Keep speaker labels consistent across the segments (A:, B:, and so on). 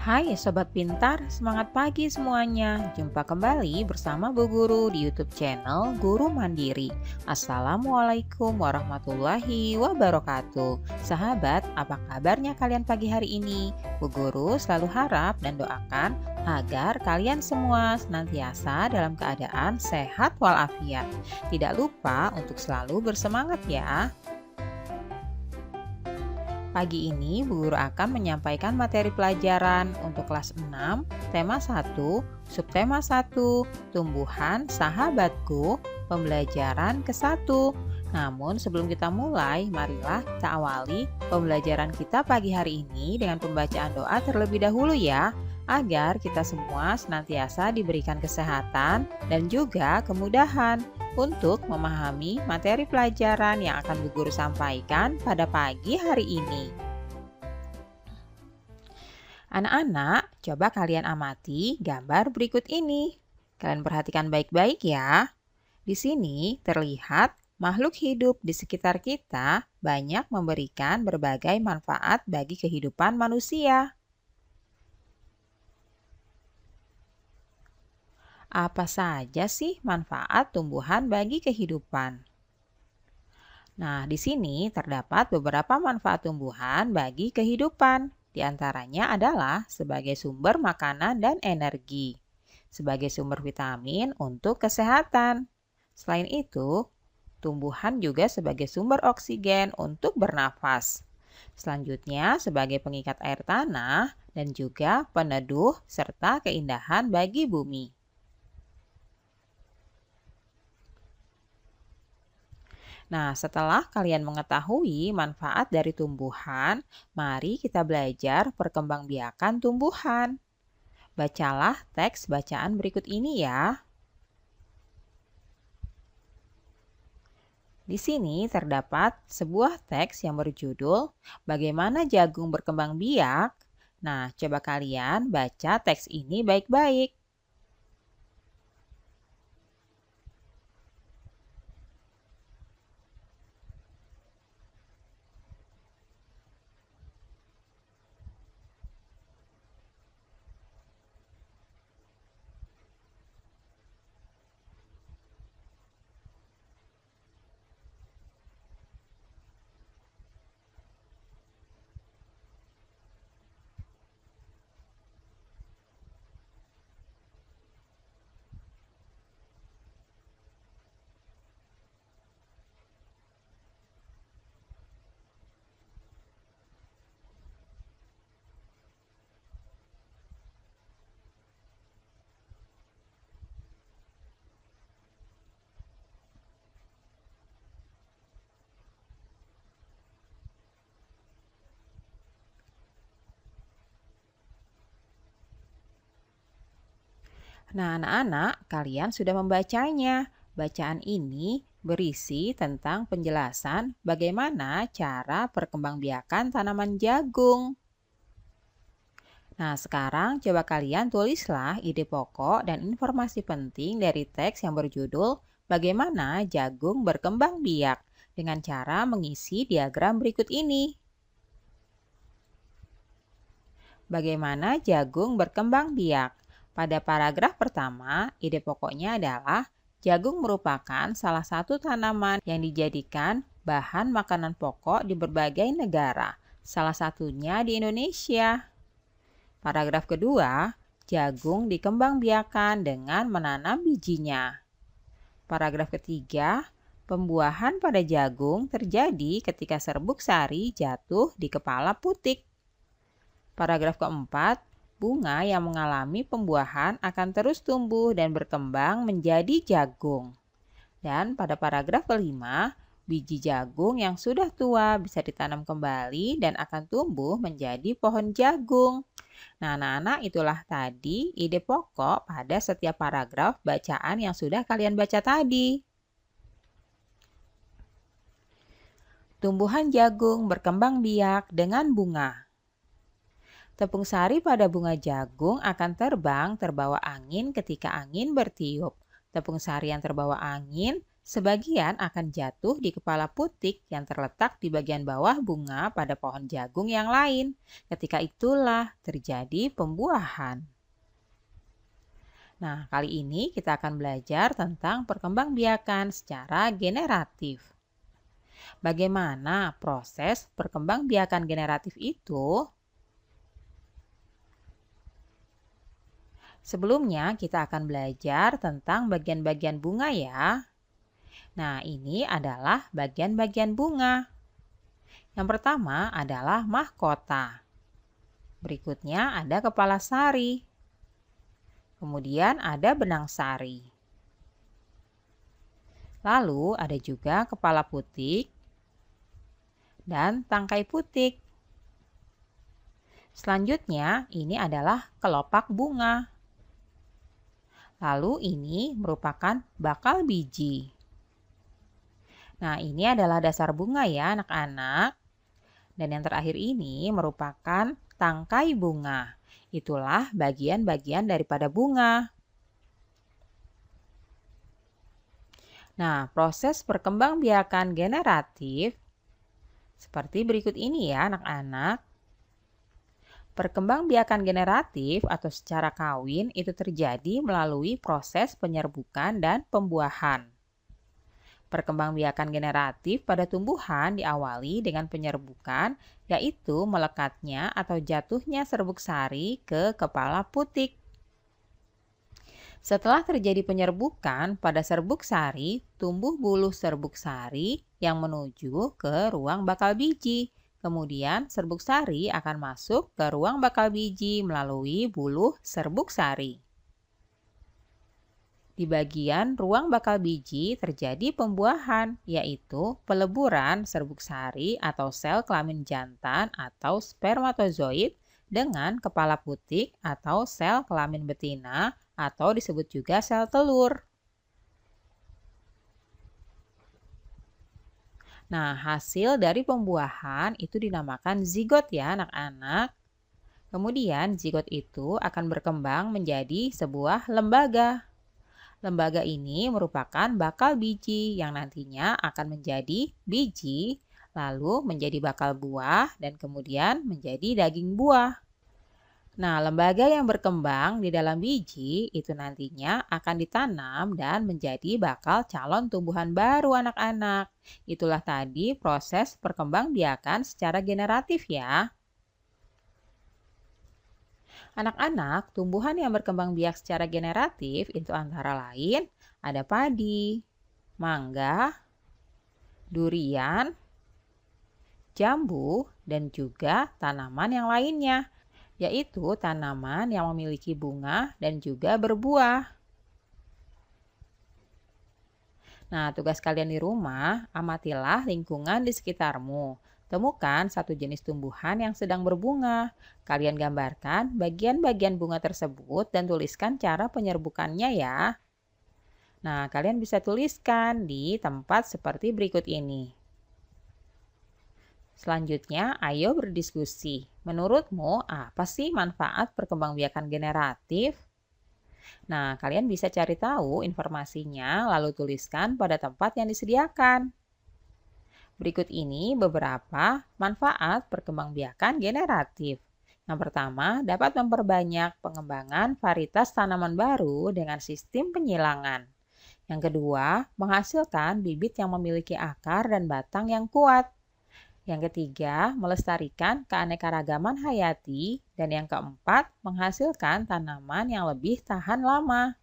A: Hai Sobat Pintar, semangat pagi semuanya. Jumpa kembali bersama Bu Guru di YouTube channel Guru Mandiri. Assalamualaikum warahmatullahi wabarakatuh. Sahabat, apa kabarnya kalian pagi hari ini? Bu Guru selalu harap dan doakan agar kalian semua senantiasa dalam keadaan sehat walafiat. Tidak lupa untuk selalu bersemangat ya. Pagi ini Bu Guru akan menyampaikan materi pelajaran untuk kelas 6, tema 1, subtema 1, tumbuhan sahabatku, pembelajaran ke-1. Namun sebelum kita mulai, marilah kita awali pembelajaran kita pagi hari ini dengan pembacaan doa terlebih dahulu ya, agar kita semua senantiasa diberikan kesehatan dan juga kemudahan untuk memahami materi pelajaran yang akan Bu Guru sampaikan pada pagi hari ini. Anak-anak, coba kalian amati gambar berikut ini. Kalian perhatikan baik-baik ya. Di sini terlihat makhluk hidup di sekitar kita banyak memberikan berbagai manfaat bagi kehidupan manusia. Apa saja sih manfaat tumbuhan bagi kehidupan? Nah, di sini terdapat beberapa manfaat tumbuhan bagi kehidupan. Di antaranya adalah sebagai sumber makanan dan energi, sebagai sumber vitamin untuk kesehatan. Selain itu, tumbuhan juga sebagai sumber oksigen untuk bernafas. Selanjutnya, sebagai pengikat air tanah dan juga peneduh serta keindahan bagi bumi. Nah, setelah kalian mengetahui manfaat dari tumbuhan, mari kita belajar perkembangbiakan tumbuhan. Bacalah teks bacaan berikut ini ya. Di sini terdapat sebuah teks yang berjudul Bagaimana Jagung Berkembang Biak. Nah, coba kalian baca teks ini baik-baik. Nah, anak-anak, kalian sudah membacanya. Bacaan ini berisi tentang penjelasan bagaimana cara perkembangbiakan tanaman jagung. Nah, sekarang coba kalian tulislah ide pokok dan informasi penting dari teks yang berjudul Bagaimana Jagung Berkembang Biak dengan cara mengisi diagram berikut ini. Bagaimana jagung berkembang biak? Pada paragraf pertama, ide pokoknya adalah jagung merupakan salah satu tanaman yang dijadikan bahan makanan pokok di berbagai negara, salah satunya di Indonesia. Paragraf kedua, jagung dikembangbiakan dengan menanam bijinya. Paragraf ketiga, pembuahan pada jagung terjadi ketika serbuk sari jatuh di kepala putik. Paragraf keempat, bunga yang mengalami pembuahan akan terus tumbuh dan berkembang menjadi jagung. Dan pada paragraf kelima, biji jagung yang sudah tua bisa ditanam kembali dan akan tumbuh menjadi pohon jagung. Nah, anak-anak, itulah tadi ide pokok pada setiap paragraf bacaan yang sudah kalian baca tadi. Tumbuhan jagung berkembang biak dengan bunga. Tepung sari pada bunga jagung akan terbang terbawa angin ketika angin bertiup. Tepung sari yang terbawa angin Sebagian akan jatuh di kepala putik yang terletak di bagian bawah bunga pada pohon jagung yang lain. Ketika itulah terjadi pembuahan. Nah, kali ini kita akan belajar tentang perkembangbiakan secara generatif. Bagaimana proses perkembangbiakan generatif itu? Sebelumnya, kita akan belajar tentang bagian-bagian bunga ya. Nah, ini adalah bagian-bagian bunga. Yang pertama adalah mahkota. Berikutnya ada kepala sari. Kemudian ada benang sari. Lalu ada juga kepala putik dan tangkai putik. Selanjutnya ini adalah kelopak bunga. Lalu ini merupakan bakal biji. Nah, ini adalah dasar bunga ya anak-anak. Dan yang terakhir ini merupakan tangkai bunga. Itulah bagian-bagian daripada bunga. Nah, proses perkembangbiakan generatif seperti berikut ini ya anak-anak. Perkembangbiakan generatif atau secara kawin itu terjadi melalui proses penyerbukan dan pembuahan. Perkembangbiakan generatif pada tumbuhan diawali dengan penyerbukan, yaitu melekatnya atau jatuhnya serbuk sari ke kepala putik. Setelah terjadi penyerbukan pada serbuk sari, tumbuh buluh serbuk sari yang menuju ke ruang bakal biji. Kemudian serbuk sari akan masuk ke ruang bakal biji melalui buluh serbuk sari. Di bagian ruang bakal biji terjadi pembuahan, yaitu peleburan serbuk sari atau sel kelamin jantan atau spermatozoid dengan kepala putik atau sel kelamin betina atau disebut juga sel telur. Nah, hasil dari pembuahan itu dinamakan zigot ya anak-anak. Kemudian zigot itu akan berkembang menjadi sebuah lembaga. Lembaga ini merupakan bakal biji yang nantinya akan menjadi biji, lalu menjadi bakal buah, dan kemudian menjadi daging buah. Nah, lembaga yang berkembang di dalam biji itu nantinya akan ditanam dan menjadi bakal calon tumbuhan baru anak-anak. Itulah tadi proses perkembangbiakan secara generatif ya. Anak-anak, tumbuhan yang berkembang biak secara generatif itu antara lain ada padi, mangga, durian, jambu, dan juga tanaman yang lainnya, yaitu tanaman yang memiliki bunga dan juga berbuah. Nah, tugas kalian di rumah, amatilah lingkungan di sekitarmu. Temukan satu jenis tumbuhan yang sedang berbunga. Kalian gambarkan bagian-bagian bunga tersebut dan tuliskan cara penyerbukannya ya. Nah, kalian bisa tuliskan di tempat seperti berikut ini. Selanjutnya, ayo berdiskusi. Menurutmu, apa sih manfaat perkembangbiakan generatif? Nah, kalian bisa cari tahu informasinya lalu tuliskan pada tempat yang disediakan. Berikut ini beberapa manfaat perkembangbiakan generatif. Yang pertama, dapat memperbanyak pengembangan varietas tanaman baru dengan sistem penyilangan. Yang kedua, menghasilkan bibit yang memiliki akar dan batang yang kuat. Yang ketiga, melestarikan keanekaragaman hayati. Dan yang keempat, menghasilkan tanaman yang lebih tahan lama.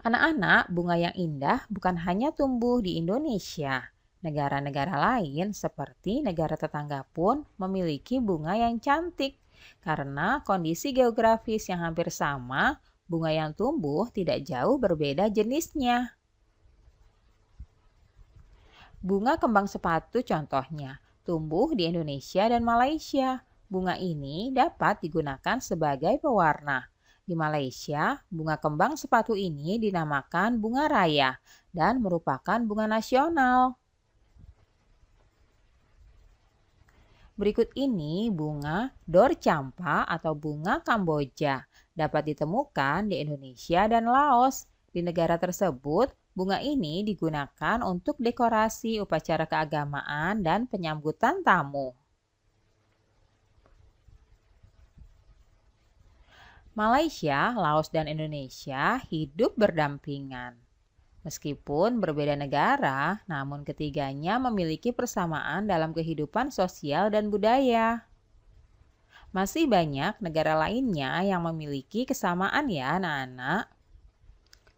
A: Anak-anak, bunga yang indah bukan hanya tumbuh di Indonesia. Negara-negara lain seperti negara tetangga pun memiliki bunga yang cantik. Karena kondisi geografis yang hampir sama, bunga yang tumbuh tidak jauh berbeda jenisnya. Bunga kembang sepatu contohnya, tumbuh di Indonesia dan Malaysia. Bunga ini dapat digunakan sebagai pewarna. Di Malaysia, bunga kembang sepatu ini dinamakan bunga raya dan merupakan bunga nasional. Berikut ini bunga dorcampa atau bunga Kamboja. Dapat ditemukan di Indonesia dan Laos. Di negara tersebut, bunga ini digunakan untuk dekorasi upacara keagamaan dan penyambutan tamu. Malaysia, Laos, dan Indonesia hidup berdampingan. Meskipun berbeda negara, namun ketiganya memiliki persamaan dalam kehidupan sosial dan budaya. Masih banyak negara lainnya yang memiliki kesamaan ya anak-anak.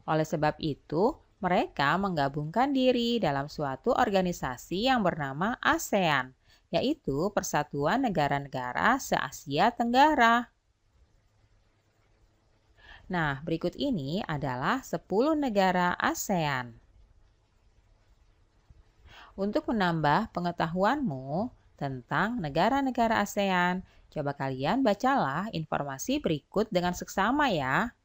A: Oleh sebab itu, mereka menggabungkan diri dalam suatu organisasi yang bernama ASEAN, yaitu Persatuan Negara-Negara se-Asia Tenggara. Nah, berikut ini adalah 10 negara ASEAN. Untuk menambah pengetahuanmu tentang negara-negara ASEAN, coba kalian bacalah informasi berikut dengan seksama ya.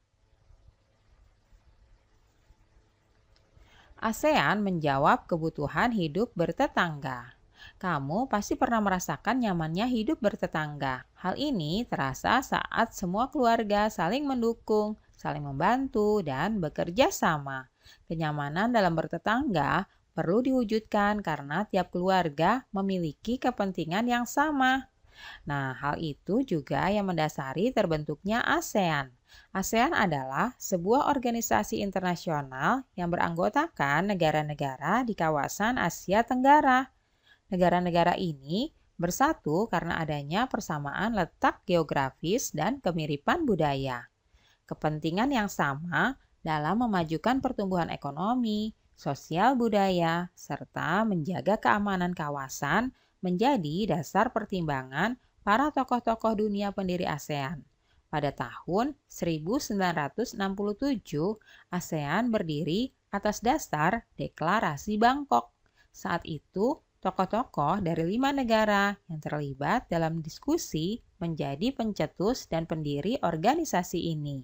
A: ASEAN menjawab kebutuhan hidup bertetangga. Kamu pasti pernah merasakan nyamannya hidup bertetangga. Hal ini terasa saat semua keluarga saling mendukung, saling membantu, dan bekerja sama. Kenyamanan dalam bertetangga perlu diwujudkan karena tiap keluarga memiliki kepentingan yang sama. Nah, hal itu juga yang mendasari terbentuknya ASEAN. ASEAN adalah sebuah organisasi internasional yang beranggotakan negara-negara di kawasan Asia Tenggara. Negara-negara ini bersatu karena adanya persamaan letak geografis dan kemiripan budaya. Kepentingan yang sama dalam memajukan pertumbuhan ekonomi, sosial budaya, serta menjaga keamanan kawasan menjadi dasar pertimbangan para tokoh-tokoh dunia pendiri ASEAN. Pada tahun 1967, ASEAN berdiri atas dasar Deklarasi Bangkok. Saat itu, tokoh-tokoh dari 5 negara yang terlibat dalam diskusi menjadi pencetus dan pendiri organisasi ini.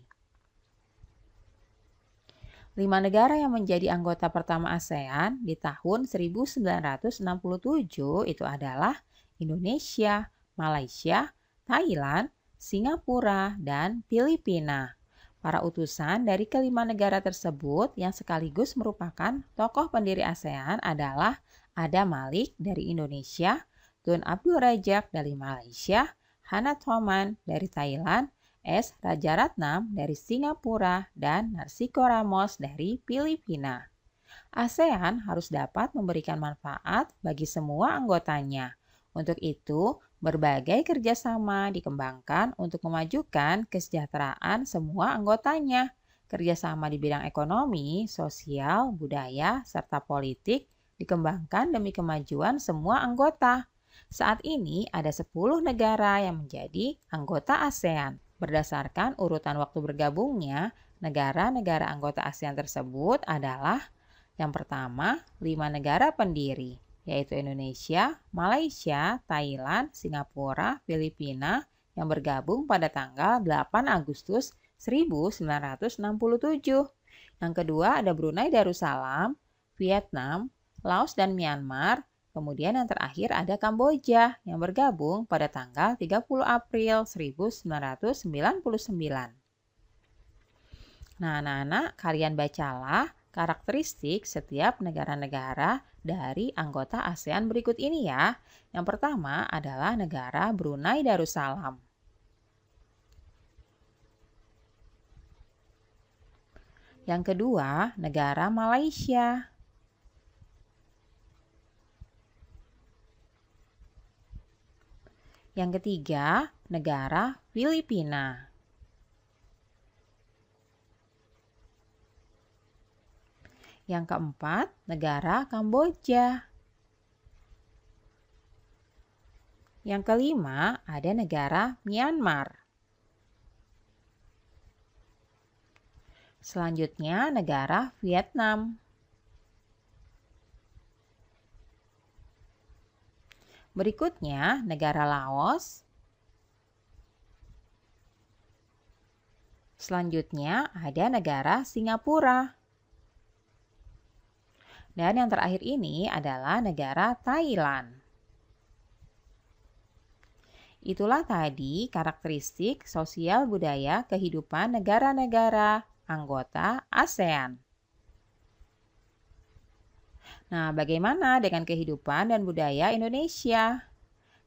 A: 5 negara yang menjadi anggota pertama ASEAN di tahun 1967 itu adalah Indonesia, Malaysia, Thailand, Singapura, dan Filipina. Para utusan dari kelima negara tersebut yang sekaligus merupakan tokoh pendiri ASEAN adalah Adam Malik dari Indonesia, Tun Abdul Razak dari Malaysia, Hana Thoman dari Thailand, S. Rajaratnam dari Singapura, dan Narsiko Ramos dari Filipina. ASEAN harus dapat memberikan manfaat bagi semua anggotanya. Untuk itu, berbagai kerjasama dikembangkan untuk memajukan kesejahteraan semua anggotanya. Kerjasama di bidang ekonomi, sosial, budaya, serta politik dikembangkan demi kemajuan semua anggota. Saat ini ada 10 negara yang menjadi anggota ASEAN. Berdasarkan urutan waktu bergabungnya, negara-negara anggota ASEAN tersebut adalah yang pertama, 5 negara pendiri, yaitu Indonesia, Malaysia, Thailand, Singapura, Filipina yang bergabung pada tanggal 8 Agustus 1967. Yang kedua ada Brunei Darussalam, Vietnam, Laos dan Myanmar. Kemudian yang terakhir ada Kamboja yang bergabung pada tanggal 30 April 1999. Nah, anak-anak, kalian bacalah karakteristik setiap negara-negara dari anggota ASEAN berikut ini ya. Yang pertama adalah negara Brunei Darussalam. Yang kedua, negara Malaysia. Yang ketiga, negara Filipina. Yang keempat, negara Kamboja. Yang kelima, ada negara Myanmar. Selanjutnya, negara Vietnam. Berikutnya, negara Laos. Selanjutnya, ada negara Singapura. Dan yang terakhir ini adalah negara Thailand. Itulah tadi karakteristik sosial budaya kehidupan negara-negara anggota ASEAN. Nah, bagaimana dengan kehidupan dan budaya Indonesia?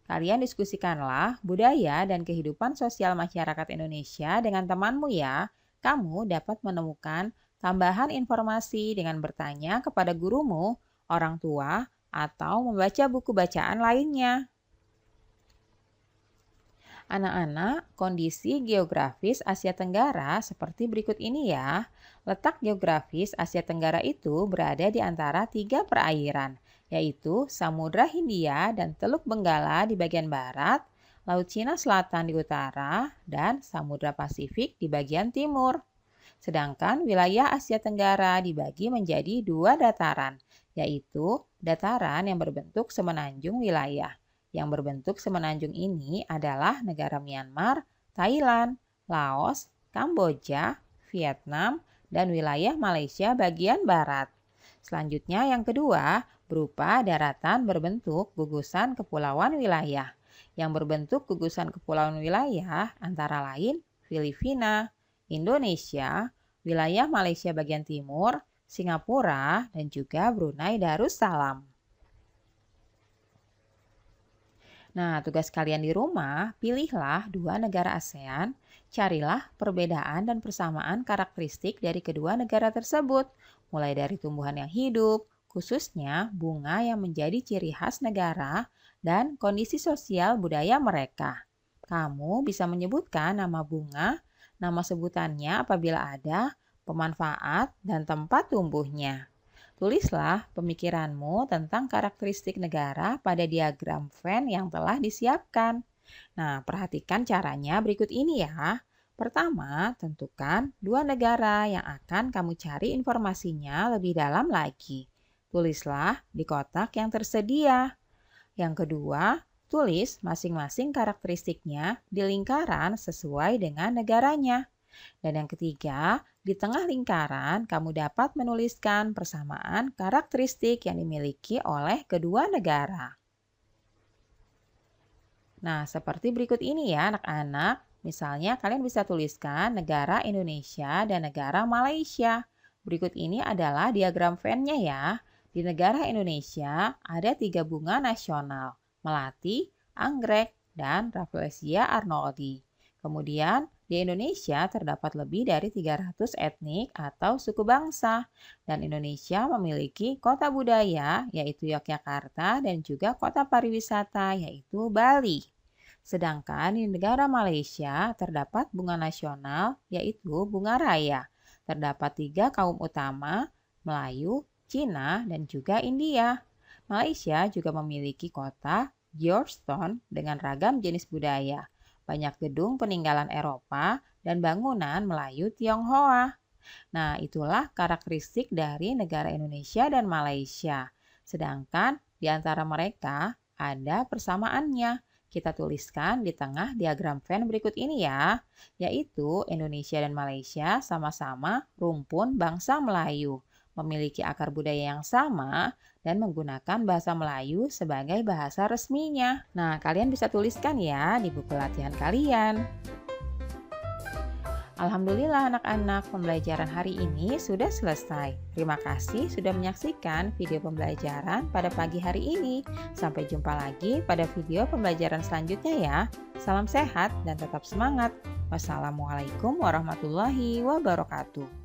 A: Kalian diskusikanlah budaya dan kehidupan sosial masyarakat Indonesia dengan temanmu ya. Kamu dapat menemukan tambahan informasi dengan bertanya kepada gurumu, orang tua, atau membaca buku bacaan lainnya. Anak-anak, kondisi geografis Asia Tenggara seperti berikut ini ya. Letak geografis Asia Tenggara itu berada di antara 3 perairan, yaitu Samudra Hindia dan Teluk Benggala di bagian barat, Laut Cina Selatan di utara, dan Samudra Pasifik di bagian timur. Sedangkan wilayah Asia Tenggara dibagi menjadi 2 dataran, yaitu dataran yang berbentuk semenanjung wilayah. Yang berbentuk semenanjung ini adalah negara Myanmar, Thailand, Laos, Kamboja, Vietnam, dan wilayah Malaysia bagian barat. Selanjutnya yang kedua berupa daratan berbentuk gugusan kepulauan wilayah. Yang berbentuk gugusan kepulauan wilayah antara lain Filipina, Indonesia, wilayah Malaysia bagian timur, Singapura, dan juga Brunei Darussalam. Nah, tugas kalian di rumah, pilihlah 2 negara ASEAN, carilah perbedaan dan persamaan karakteristik dari kedua negara tersebut, mulai dari tumbuhan yang hidup, khususnya bunga yang menjadi ciri khas negara, dan kondisi sosial budaya mereka. Kamu bisa menyebutkan nama bunga, nama sebutannya apabila ada, pemanfaat, dan tempat tumbuhnya. Tulislah pemikiranmu tentang karakteristik negara pada diagram Venn yang telah disiapkan. Nah, perhatikan caranya berikut ini ya. Pertama, tentukan 2 negara yang akan kamu cari informasinya lebih dalam lagi. Tulislah di kotak yang tersedia. Yang kedua, tulis masing-masing karakteristiknya di lingkaran sesuai dengan negaranya. Dan yang ketiga, di tengah lingkaran kamu dapat menuliskan persamaan karakteristik yang dimiliki oleh kedua negara. Nah, seperti berikut ini ya anak-anak. Misalnya kalian bisa tuliskan negara Indonesia dan negara Malaysia. Berikut ini adalah diagram Venn-nya ya. Di negara Indonesia ada 3 bunga nasional, melati, anggrek, dan Rafflesia arnoldi. Kemudian di Indonesia terdapat lebih dari 300 etnik atau suku bangsa, dan Indonesia memiliki kota budaya yaitu Yogyakarta dan juga kota pariwisata yaitu Bali. Sedangkan di negara Malaysia terdapat bunga nasional yaitu bunga raya. Terdapat 3 kaum utama, Melayu, Cina, dan juga India. Malaysia juga memiliki kota Georgetown dengan ragam jenis budaya. Banyak gedung peninggalan Eropa, dan bangunan Melayu Tionghoa. Nah, itulah karakteristik dari negara Indonesia dan Malaysia. Sedangkan di antara mereka ada persamaannya. Kita tuliskan di tengah diagram Venn berikut ini ya, yaitu Indonesia dan Malaysia sama-sama rumpun bangsa Melayu, memiliki akar budaya yang sama, dan menggunakan bahasa Melayu sebagai bahasa resminya. Nah, kalian bisa tuliskan ya di buku latihan kalian. Alhamdulillah anak-anak, pembelajaran hari ini sudah selesai. Terima kasih sudah menyaksikan video pembelajaran pada pagi hari ini. Sampai jumpa lagi pada video pembelajaran selanjutnya ya. Salam sehat dan tetap semangat. Wassalamualaikum warahmatullahi wabarakatuh.